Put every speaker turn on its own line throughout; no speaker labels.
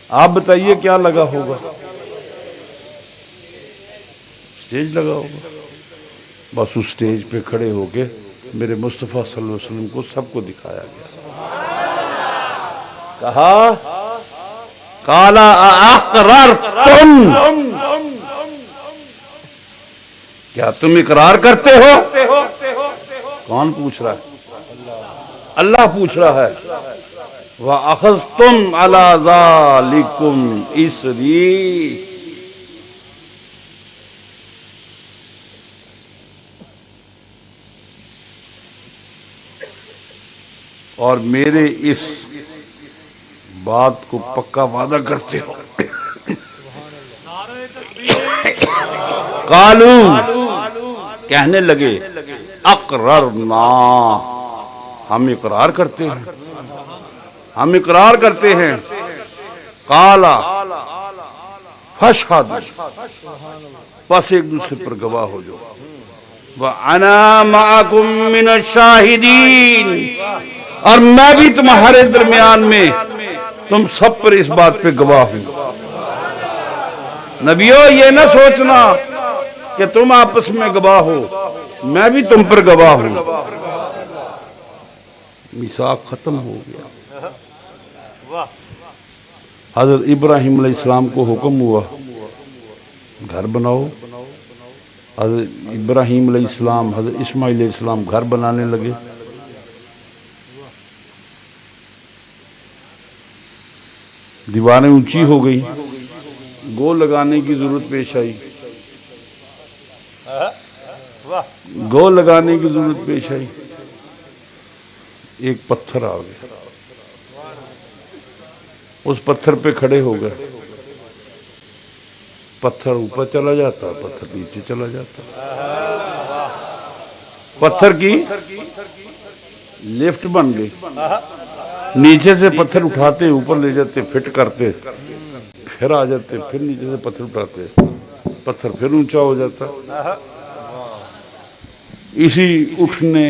آپ بتائیے کیا لگا ہوگا؟ اسٹیج لگا ہوگا. بس اس اسٹیج پہ کھڑے ہو کے میرے مصطفیٰ صلی اللہ علیہ وسلم کو سب کو دکھایا گیا. کہا قالا اقررتم، کیا تم اقرار کرتے ہو؟ کون پوچھ رہا ہے؟ اللہ پوچھ رہا ہے. وَأَخَذْتُمْ عَلَى ذَلِكُمْ إِصْرِي، اور میرے اس بات کو پکا وعدہ کرتے ہو. قالوا، کہنے لگے اقررنا، ہم اقرار کرتے ہیں، ہم اقرار کرتے ہیں. قال فاشهد، بس ایک دوسرے پر گواہ ہو جاؤ. وانا معکم من الشاہدین، اور میں بھی تمہارے درمیان میں تم سب پر اس بات پہ گواہ ہوں. نبیو یہ نہ سوچنا کہ تم آپس میں گواہ ہو، میں بھی تم پر گواہ ہوں. میثاق ختم ہو گیا. حضرت ابراہیم علیہ السلام کو حکم ہوا گھر بناؤ. حضرت ابراہیم علیہ السلام، حضرت اسماعیل علیہ السلام گھر بنانے لگے. دیواریں اونچی ہو گئی، گو لگانے کی ضرورت پیش آئی، گو لگانے کی ضرورت پیش آئی. ایک پتھر آ گیا، اس پتھر پہ کھڑے ہو گئے. پتھر اوپر چلا جاتا، پتھر نیچے چلا جاتا. پتھر کی لفٹ بن گئی، نیچے سے پتھر اٹھاتے اوپر لے جاتے، فٹ کرتے، پھر آ جاتے، پھر نیچے سے پتھر اٹھاتے، پتھر پھر اونچا ہو جاتا. اسی اٹھنے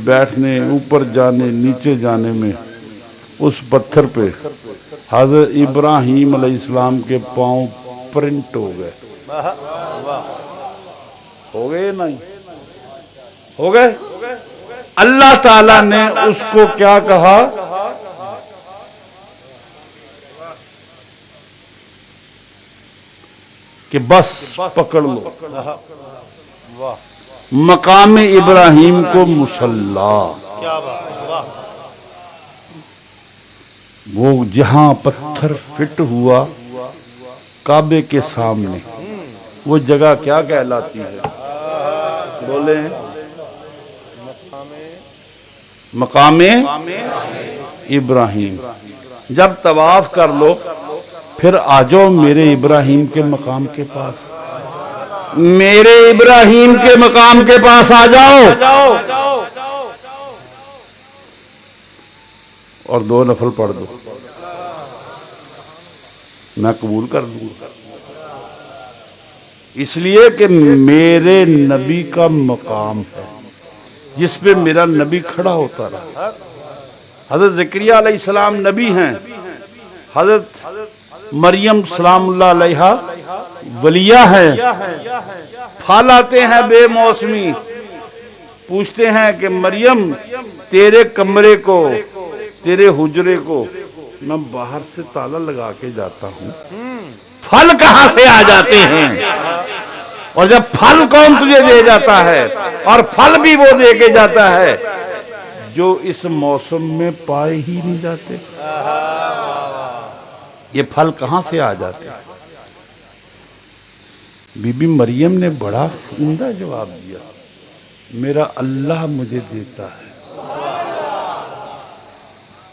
بیٹھنے اوپر جانے نیچے جانے میں اس پتھر پہ حضرت ابراہیم علیہ السلام کے پاؤں پرنٹ ہو گئے. ہو گئے نہیں ہو گئے. اللہ تعالیٰ نے اس کو کیا کہا؟ کہ بس پکڑ لو مقام ابراہیم کو مصلی. وہ جہاں پتھر فٹ ہوا کعبے کے سامنے، وہ جگہ کیا کہلاتی ہے؟ بولیں. مقام ابراہیم. جب طواف کر لو پھر آ جاؤ میرے ابراہیم کے مقام کے پاس، میرے ابراہیم کے مقام کے پاس آ جاؤ اور 2 نفل پڑھ دو، میں قبول کر دوں گا. اس لیے کہ میرے نبی کا مقام ہے جس پہ میرا نبی کھڑا ہوتا رہا. حضرت زکریا علیہ السلام نبی ہیں، حضرت مریم سلام اللہ علیہ ولیہ ہیں. پھل آتے ہیں بے موسمی، پوچھتے ہیں کہ مریم تیرے کمرے کو، تیرے حجرے کو میں باہر سے تالا لگا کے جاتا ہوں، پھل کہاں سے آ جاتے ہیں؟ اور جب پھل کون تجھے دے جاتا ہے؟ اور پھل بھی وہ دے کے جاتا ہے جو اس موسم میں پائے ہی نہیں جاتے. یہ پھل کہاں سے آ جاتے ہیں؟ بی بی مریم نے بڑا عمدہ جواب دیا، میرا اللہ مجھے دیتا ہے.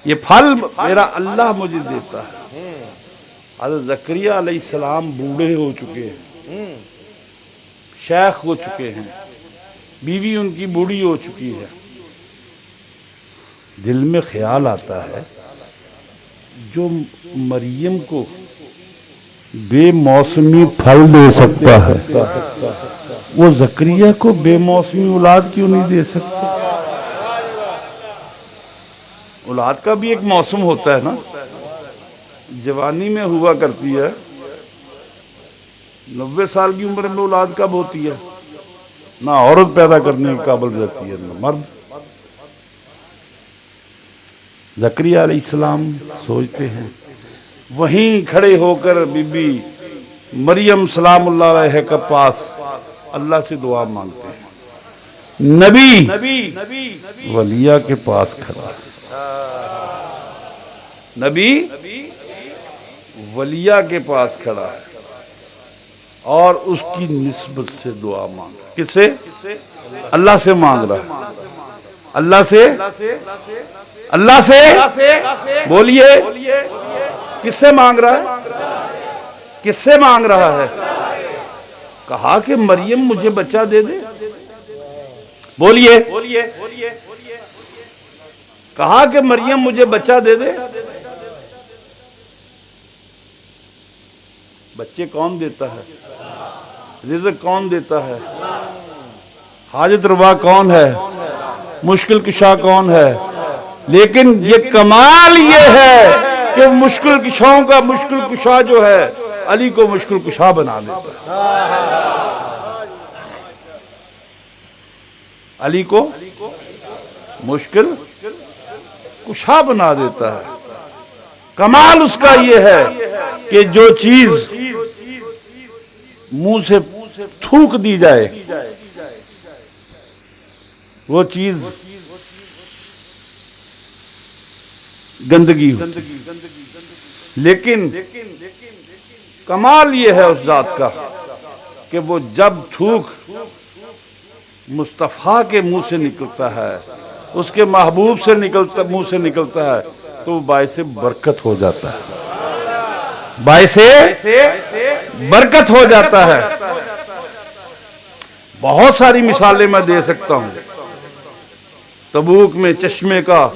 یہ پھل میرا اللہ مجھے دیتا ہے. حضرت زکریا علیہ السلام بوڑھے ہو چکے ہیں، شیخ ہو چکے ہیں، بیوی ان کی بوڑھی ہو چکی ہے. دل میں خیال آتا ہے جو مریم کو بے موسمی پھل دے سکتا ہے وہ زکریا کو بے موسمی اولاد کیوں نہیں دے سکتا؟ اولاد کا بھی ایک موسم ہوتا ہے نا، جوانی میں ہوا کرتی ہے، 90 سال کی عمر میں اولاد کب ہوتی ہے؟ نہ عورت پیدا کرنے کے قابل رہتی ہے نہ مرد۔ زکریا علیہ السلام سوچتے ہیں، وہیں کھڑے ہو کر بی بی مریم سلام اللہ علیہ کے پاس اللہ سے دعا مانگتے ہیں۔ نبی ولیہ کے پاس کھڑا ہے، نبی ولیہ کے پاس کھڑا ہے اور اس کی نسبت سے دعا مانگ رہا ہے۔ کس سے؟ اللہ سے مانگ رہا ہے۔ اللہ سے، اللہ سے بولیے، کس سے مانگ رہا ہے؟ کس سے مانگ رہا ہے؟ کہا کہ مریم مجھے بچہ دے دے۔ بولیے، کہا کہ مریم مجھے بچہ دے دے۔ بچے کون دیتا ہے؟ رزق کون دیتا ہے؟ حاجت روا کون ہے؟ مشکل کشا کون ہے؟ لیکن یہ کمال یہ ہے کہ مشکل کشاؤں کا مشکل کشا جو ہے علی کو مشکل کشا بنا دیتا ہے۔ علی کو مشکل کشا بنا دیتا ہے۔ کمال اس کا یہ ہے کہ جو چیز منہ سے تھوک دی جائے وہ چیز گندگی ہو، لیکن کمال یہ ہے اس ذات کا کہ وہ جب تھوک مصطفیٰ کے منہ سے نکلتا ہے، اس کے محبوب سے منہ سے نکلتا ہے تو وہ باعث برکت ہو جاتا ہے، باعث برکت ہو جاتا ہے۔ بہت ساری مثالیں میں دے سکتا ہوں۔ تبوک میں چشمے کا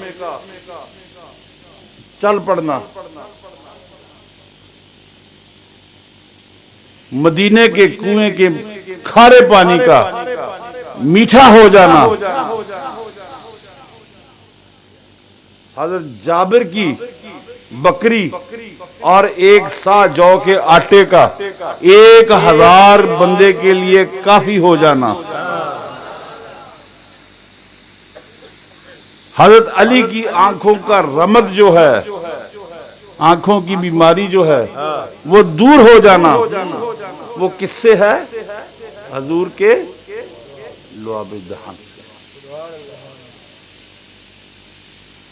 چل پڑنا، مدینے کے کنویں کے کھارے پانی کا میٹھا ہو جانا، حضرت جابر کی بکری اور 1 سا جو کے آٹے کا 1000 بندے کے لیے کافی ہو جانا، حضرت علی کی آنکھوں کا رمد جو ہے، آنکھوں کی بیماری جو ہے وہ دور ہو جانا، وہ کس سے ہے؟ حضور کے لعاب دہن سے۔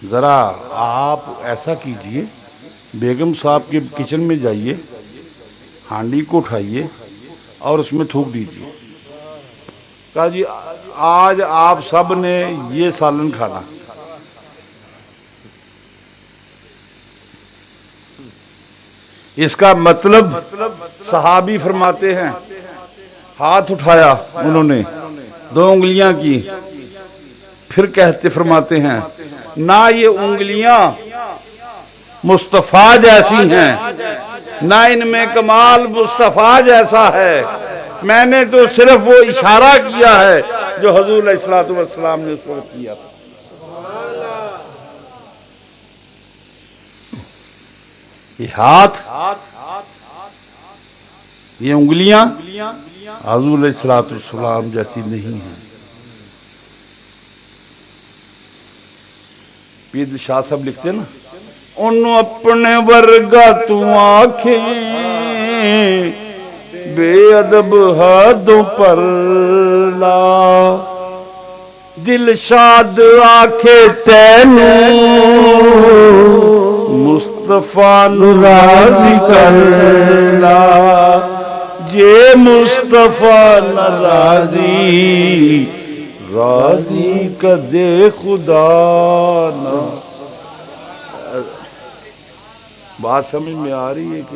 ذرا آپ ایسا کیجئے، بیگم صاحب کے کچن میں جائیے، ہانڈی کو اٹھائیے اور اس میں تھوک دیجئے، کہا جی آج آپ سب نے یہ سالن کھانا۔ اس کا مطلب صحابی فرماتے ہیں ہاتھ اٹھایا انہوں نے، 2 انگلیاں کی، پھر کہتے فرماتے ہیں نہ یہ انگلیاں مصطفیٰ جیسی ہیں، نہ ان میں کمال مصطفیٰ جیسا ہے، میں نے تو صرف وہ اشارہ کیا ہے جو حضور علیہ السلام نے اس وقت کیا تھا۔ یہ ہاتھ، یہ انگلیاں حضور علیہ السلام جیسی نہیں ہیں۔ پیر شاہ صاحب لکھتے ہیں نا، انہوں اپنے ورگا تو آنکھیں بے ادب حدوں پر لا، دل شاد آنکھیں تینوں مصطفیٰ راضی کر لا، جے مصطفیٰ راضی راضی کدے خدا نہ۔ بات سمجھ میں آ رہی ہے کہ